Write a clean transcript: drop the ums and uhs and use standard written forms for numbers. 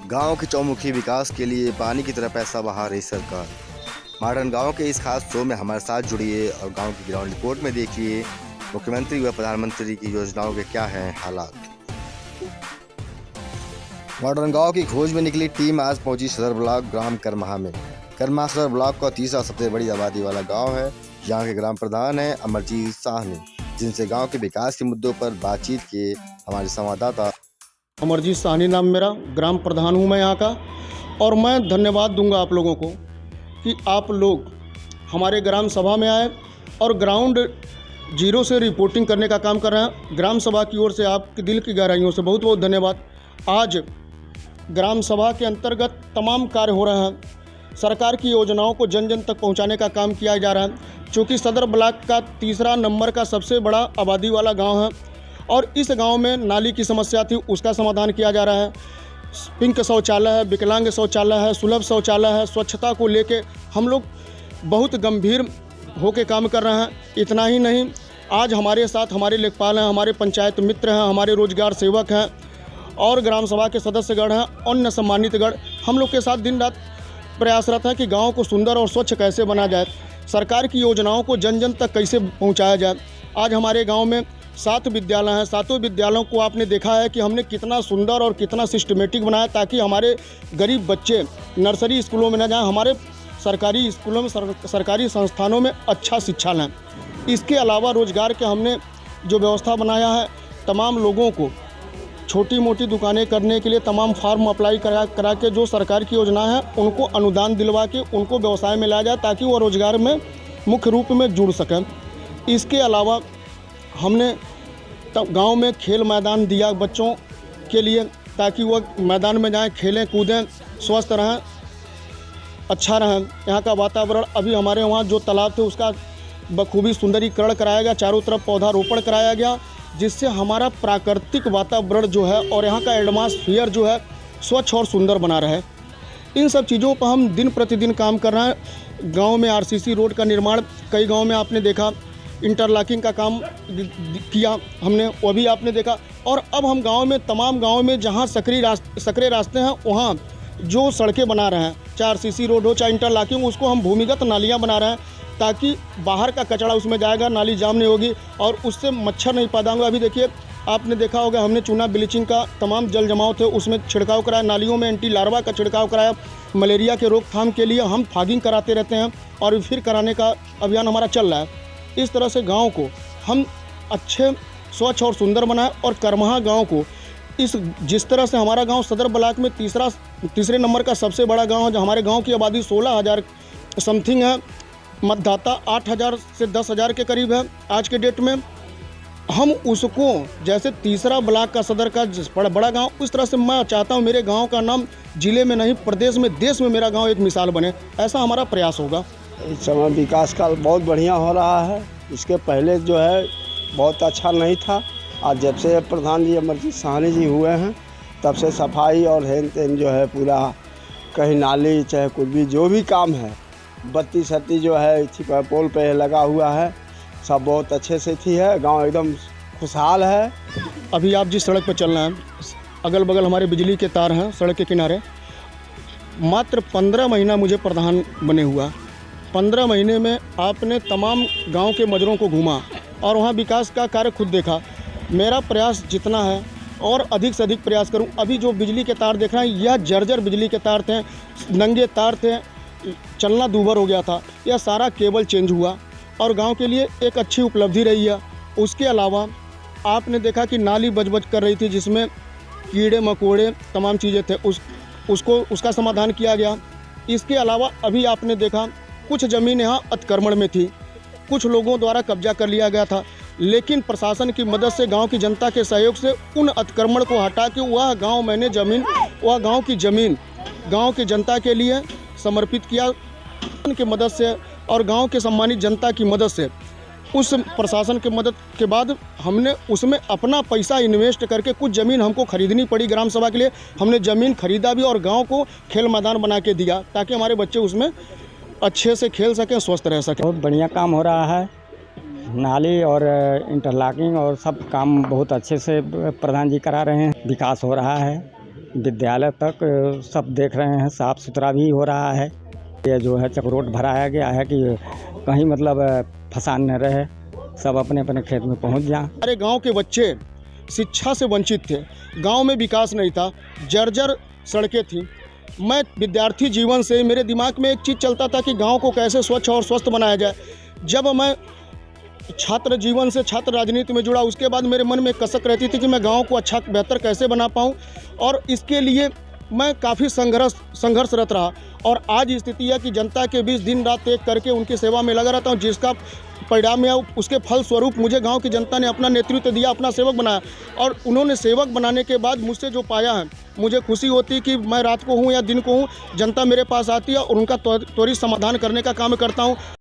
गांव के चौमुखी विकास के लिए पानी की तरह पैसा बहा रही सरकार। मॉडर्न गांव के इस खास शो में हमारे साथ जुड़िए और गांव की ग्राउंड रिपोर्ट में देखिए मुख्यमंत्री व प्रधानमंत्री की योजनाओं के क्या हैं हालात। मॉडर्न गांव की खोज में निकली टीम आज पहुंची सदर ब्लॉक ग्राम करमाह में। करमाह सदर ब्लॉक का तीसरा सबसे बड़ी आबादी वाला गाँव है। यहाँ के ग्राम प्रधान हैं अमरजीत साहनी, जिनसे गाँव के विकास के मुद्दों पर बातचीत किए हमारे संवाददाता। अमरजीत साहनी नाम मेरा, ग्राम प्रधान हूँ मैं यहाँ का। और मैं धन्यवाद दूंगा आप लोगों को कि आप लोग हमारे ग्राम सभा में आए और ग्राउंड जीरो से रिपोर्टिंग करने का काम कर रहे हैं। ग्राम सभा की ओर से आपके दिल की गहराइयों से बहुत बहुत धन्यवाद। आज ग्राम सभा के अंतर्गत तमाम कार्य हो रहे हैं। सरकार की योजनाओं को जन जन तक पहुंचाने का काम किया जा रहा है। चूँकि सदर ब्लॉक का तीसरा नंबर का सबसे बड़ा आबादी वाला गाँव है और इस गांव में नाली की समस्या थी, उसका समाधान किया जा रहा है। पिंक शौचालय है, विकलांग शौचालय है, सुलभ शौचालय है। स्वच्छता को लेके हम लोग बहुत गंभीर होकर काम कर रहे हैं। इतना ही नहीं, आज हमारे साथ हमारे लेखपाल हैं, हमारे पंचायत मित्र हैं, हमारे रोजगार सेवक हैं और ग्राम सभा के सदस्यगण हैं, अन्य सम्मानितगण। हम लोग के साथ दिन रात प्रयासरत है कि गाँव को सुंदर और स्वच्छ कैसे बना जाए, सरकार की योजनाओं को जन जन तक कैसे पहुँचाया जाए। आज हमारे गाँव में 7 विद्यालय हैं। 7 विद्यालयों को आपने देखा है कि हमने कितना सुंदर और कितना सिस्टमेटिक बनाया ताकि हमारे गरीब बच्चे नर्सरी स्कूलों में न जाएं, हमारे सरकारी स्कूलों में सरकारी संस्थानों में अच्छा शिक्षा लें। इसके अलावा रोजगार के हमने जो व्यवस्था बनाया है, तमाम लोगों को छोटी मोटी दुकानें करने के लिए तमाम फार्म अप्लाई करा के जो सरकार की योजना है उनको अनुदान दिलवा के उनको व्यवसाय में लाया जाए ताकि वो रोजगार में मुख्य रूप में जुड़ सकें। इसके अलावा हमने गांव में खेल मैदान दिया बच्चों के लिए ताकि वह मैदान में जाएं, खेलें कूदें, स्वस्थ रहें, अच्छा रहें। यहाँ का वातावरण, अभी हमारे वहाँ जो तालाब थे उसका बखूबी सुंदरीकरण कराया गया, चारों तरफ पौधारोपण कराया गया, जिससे हमारा प्राकृतिक वातावरण जो है और यहाँ का एटमॉस्फेयर जो है स्वच्छ और सुंदर बना रहे। इन सब चीज़ों पर हम दिन प्रतिदिन काम कर रहे हैं। गाँव में RCC रोड का निर्माण, कई गाँव में आपने देखा इंटरलॉकिंग का काम किया हमने, वो भी आपने देखा। और अब हम गांव में तमाम गांव में जहां सकरे रास्ते हैं वहां जो सड़कें बना रहे हैं, चाहे RCC रोड हो चाहे इंटरलॉकिंग, उसको हम भूमिगत नालियां बना रहे हैं ताकि बाहर का कचरा उसमें जाएगा, नाली जाम नहीं होगी और उससे मच्छर नहीं पैदा होगा। अभी देखिए आपने देखा होगा, हमने चूना ब्लीचिंग का तमाम जल जमाव थे उसमें छिड़काव कराया, नालियों में एंटी लार्वा का छिड़काव कराया। मलेरिया के रोकथाम के लिए हम फॉगिंग कराते रहते हैं और फिर कराने का अभियान हमारा चल रहा है। इस तरह से गांव को हम अच्छे, स्वच्छ और सुंदर बनाएं और करमाह गांव को जिस तरह से हमारा गांव सदर ब्लॉक में तीसरे नंबर का सबसे बड़ा गांव है, जो हमारे गांव की आबादी 16,000 समथिंग है, मतदाता 8,000 से 10,000 के करीब है आज के डेट में। हम उसको जैसे तीसरा ब्लॉक का सदर का बड़ा गाँव, उस तरह से मैं चाहता हूँ मेरे गाँव का नाम जिले में नहीं प्रदेश में, देश में मेरा गाँव एक मिसाल बने, ऐसा हमारा प्रयास होगा। इस समय विकास का बहुत बढ़िया हो रहा है। इसके पहले जो है बहुत अच्छा नहीं था। आज जब से प्रधान जी अमरजीत साहनी जी हुए हैं तब से सफाई और हेन तेन जो है पूरा, कहीं नाली चाहे कुछ भी जो भी काम है, बत्ती सत्ती जो है पोल पे लगा हुआ है, सब बहुत अच्छे से थी है। गांव एकदम खुशहाल है। अभी आप जिस सड़क पर चल रहे हैं, अगल बगल हमारे बिजली के तार हैं सड़क के किनारे। मात्र 15 महीना मुझे प्रधान बने हुआ, 15 महीने में आपने तमाम गांव के मजरों को घूमा और वहां विकास का कार्य खुद देखा। मेरा प्रयास जितना है और अधिक से अधिक प्रयास करूं। अभी जो बिजली के तार देख रहे हैं, यह जर्जर बिजली के तार थे, नंगे तार थे, चलना दूभर हो गया था। यह सारा केबल चेंज हुआ और गांव के लिए एक अच्छी उपलब्धि रही है। उसके अलावा आपने देखा कि नाली बज कर रही थी जिसमें कीड़े मकोड़े तमाम चीज़ें थे, उसका समाधान किया गया। इसके अलावा अभी आपने देखा कुछ ज़मीन यहाँ अतिक्रमण में थी, कुछ लोगों द्वारा कब्जा कर लिया गया था, लेकिन प्रशासन की मदद से, गांव की जनता के सहयोग से उन अतिक्रमण को हटा के वह गांव की ज़मीन गांव की जनता के लिए समर्पित किया। उनकी मदद से और गांव के सम्मानित जनता की मदद से, उस प्रशासन की मदद के बाद हमने उसमें अपना पैसा इन्वेस्ट करके कुछ ज़मीन हमको खरीदनी पड़ी ग्राम सभा के लिए। हमने ज़मीन खरीदा भी और गाँव को खेल मैदान बना के दिया ताकि हमारे बच्चे उसमें अच्छे से खेल सकें, स्वस्थ रह सकें। बहुत बढ़िया काम हो रहा है। नाली और इंटरलॉकिंग और सब काम बहुत अच्छे से प्रधान जी करा रहे हैं। विकास हो रहा है। विद्यालय तक सब देख रहे हैं, साफ़ सुथरा भी हो रहा है। ये जो है चकरोट भराया गया है कि कहीं मतलब फसान न रहे, सब अपने अपने खेत में पहुंच जाएं। हमारे गांव के बच्चे शिक्षा से वंचित थे, गांव में विकास नहीं था, जर्जर सड़कें थीं। मैं विद्यार्थी जीवन से मेरे दिमाग में एक चीज़ चलता था कि गांव को कैसे स्वच्छ और स्वस्थ बनाया जाए। जब मैं छात्र जीवन से छात्र राजनीति में जुड़ा, उसके बाद मेरे मन में कसक रहती थी कि मैं गांव को अच्छा बेहतर कैसे बना पाऊं, और इसके लिए मैं काफ़ी संघर्षरत रहा। और आज स्थिति है कि जनता के बीच दिन रात एक करके उनकी सेवा में लगा रहता हूं, जिसका परिणाम है उसके फल स्वरूप मुझे गांव की जनता ने अपना नेतृत्व दिया, अपना सेवक बनाया। और उन्होंने सेवक बनाने के बाद मुझसे जो पाया है, मुझे खुशी होती है कि मैं रात को हूं या दिन को हूं, जनता मेरे पास आती है और उनका त्वरित समाधान करने का काम करता हूं।